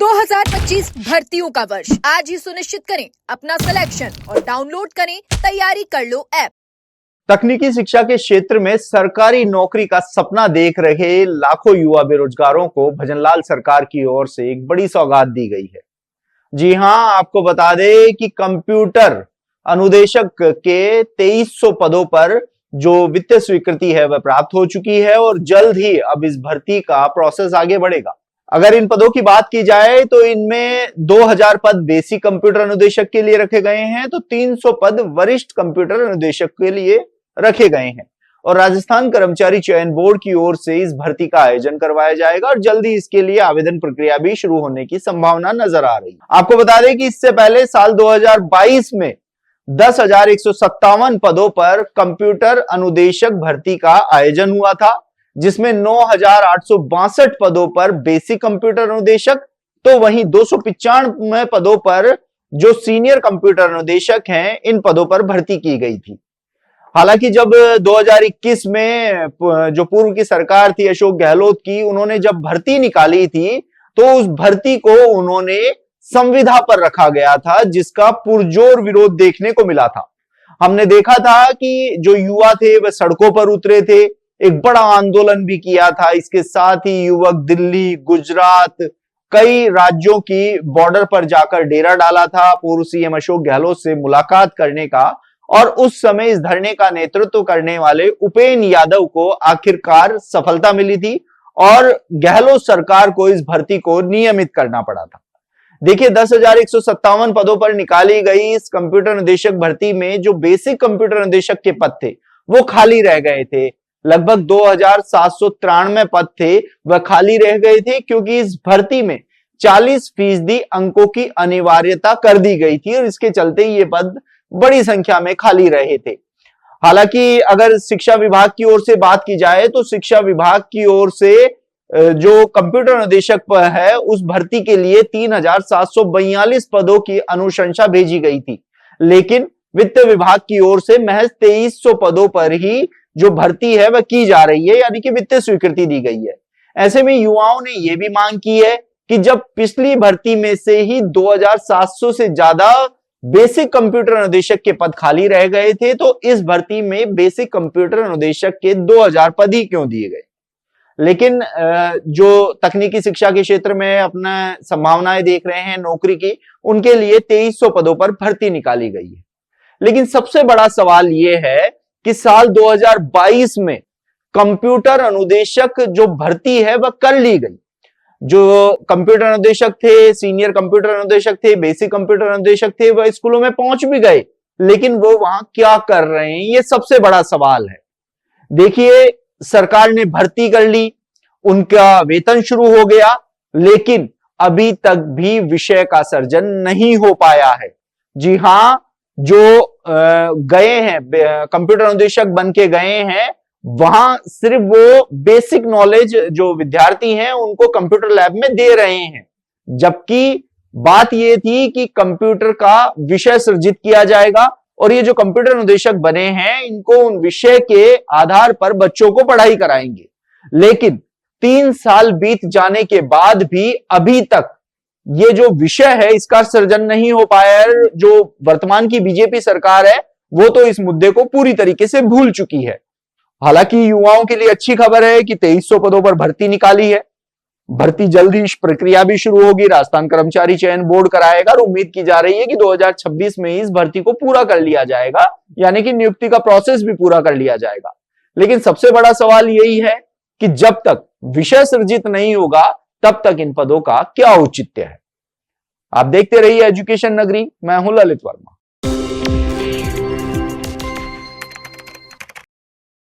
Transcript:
2025 भर्तियों का वर्ष आज ही सुनिश्चित करें अपना सिलेक्शन और डाउनलोड करें तैयारी कर लो ऐप। तकनीकी शिक्षा के क्षेत्र में सरकारी नौकरी का सपना देख रहे लाखों युवा बेरोजगारों को भजनलाल सरकार की ओर से एक बड़ी सौगात दी गई है। जी हां, आपको बता दें कि कंप्यूटर अनुदेशक के 2300 पदों पर जो वित्तीय स्वीकृति है वह प्राप्त हो चुकी है और जल्द ही अब इस भर्ती का प्रोसेस आगे बढ़ेगा। अगर इन पदों की बात की जाए तो इनमें 2000 पद बेसिक कंप्यूटर अनुदेशक के लिए रखे गए हैं, तो 300 पद वरिष्ठ कंप्यूटर अनुदेशक के लिए रखे गए हैं और राजस्थान कर्मचारी चयन बोर्ड की ओर से इस भर्ती का आयोजन करवाया जाएगा और जल्दी इसके लिए आवेदन प्रक्रिया भी शुरू होने की संभावना नजर आ रही है। आपको बता दें कि इससे पहले साल 2022 में 10,157 पदों पर कंप्यूटर अनुदेशक भर्ती का आयोजन हुआ था, जिसमें 9,862 पदों पर बेसिक कंप्यूटर अनुदेशक, तो वहीं 295 पदों पर जो सीनियर कंप्यूटर अनुदेशक हैं इन पदों पर भर्ती की गई थी। हालांकि जब 2021 में जो पूर्व की सरकार थी अशोक गहलोत की, उन्होंने जब भर्ती निकाली थी तो उस भर्ती को उन्होंने संविदा पर रखा गया था, जिसका पुरजोर विरोध देखने को मिला था। हमने देखा था कि जो युवा थे वह सड़कों पर उतरे थे, एक बड़ा आंदोलन भी किया था। इसके साथ ही युवक दिल्ली, गुजरात, कई राज्यों की बॉर्डर पर जाकर डेरा डाला था पूर्व सीएम अशोक गहलोत से मुलाकात करने का, और उस समय इस धरने का नेतृत्व करने वाले उपेंद्र यादव को आखिरकार सफलता मिली थी और गहलोत सरकार को इस भर्ती को नियमित करना पड़ा था। देखिए, 10,157 पदों पर निकाली गई इस कंप्यूटर अनुदेशक भर्ती में जो बेसिक कंप्यूटर अनुदेशक के पद थे वो खाली रह गए थे। लगभग 2,793 पद थे वह खाली रह गए थे, क्योंकि इस भर्ती में 40% अंकों की अनिवार्यता कर दी गई थी और इसके चलते ये पद बड़ी संख्या में खाली रहे थे। हालांकि अगर शिक्षा विभाग की ओर से बात की जाए तो शिक्षा विभाग की ओर से जो कंप्यूटर अनुदेशक है उस भर्ती के लिए 3,742 पदों की अनुशंसा भेजी गई थी, लेकिन वित्त विभाग की ओर से महज 2300 पदों पर ही जो भर्ती है वह की जा रही है, यानी कि वित्तीय स्वीकृति दी गई है। ऐसे में युवाओं ने यह भी मांग की है कि जब पिछली भर्ती में से ही 2,700 से ज्यादा बेसिक कंप्यूटर अनुदेशक के पद खाली रह गए थे, तो इस भर्ती में बेसिक कंप्यूटर अनुदेशक के 2,000 पद ही क्यों दिए गए। लेकिन जो तकनीकी शिक्षा के क्षेत्र में अपना संभावनाएं देख रहे हैं नौकरी की, उनके लिए 2300 पदों पर भर्ती निकाली गई है। लेकिन सबसे बड़ा सवाल यह है कि साल 2022 में कंप्यूटर अनुदेशक जो भर्ती है वह कर ली गई। जो कंप्यूटर अनुदेशक थे, सीनियर कंप्यूटर अनुदेशक थे, बेसिक कंप्यूटर अनुदेशक थे, वह स्कूलों में पहुंच भी गए, लेकिन वो वहां क्या कर रहे हैं, ये सबसे बड़ा सवाल है। देखिए, सरकार ने भर्ती कर ली, उनका वेतन शुरू हो गया, लेकिन अभी तक भी विषय का सर्जन नहीं हो पाया है। जी हां, जो गए हैं कंप्यूटर अनुदेशक बन के गए हैं, वहां सिर्फ वो बेसिक नॉलेज जो विद्यार्थी हैं उनको कंप्यूटर लैब में दे रहे हैं, जबकि बात यह थी कि कंप्यूटर का विषय सृजित किया जाएगा और ये जो कंप्यूटर अनुदेशक बने हैं इनको उन विषय के आधार पर बच्चों को पढ़ाई कराएंगे। लेकिन 3 साल बीत जाने के बाद भी अभी तक ये जो विषय है इसका सृजन नहीं हो पाया है। जो वर्तमान की बीजेपी सरकार है वो तो इस मुद्दे को पूरी तरीके से भूल चुकी है। हालांकि युवाओं के लिए अच्छी खबर है कि 2300 पदों पर भर्ती निकाली है। भर्ती जल्दी प्रक्रिया भी शुरू होगी, राजस्थान कर्मचारी चयन बोर्ड कराएगा और उम्मीद की जा रही है कि 2026 में इस भर्ती को पूरा कर लिया जाएगा, यानी कि नियुक्ति का प्रोसेस भी पूरा कर लिया जाएगा। लेकिन सबसे बड़ा सवाल यही है कि जब तक विषय सृजित नहीं होगा तब तक इन पदों का क्या औचित्य है। आप देखते रहिए एजुकेशन नगरी, मैं हूं ललित वर्मा।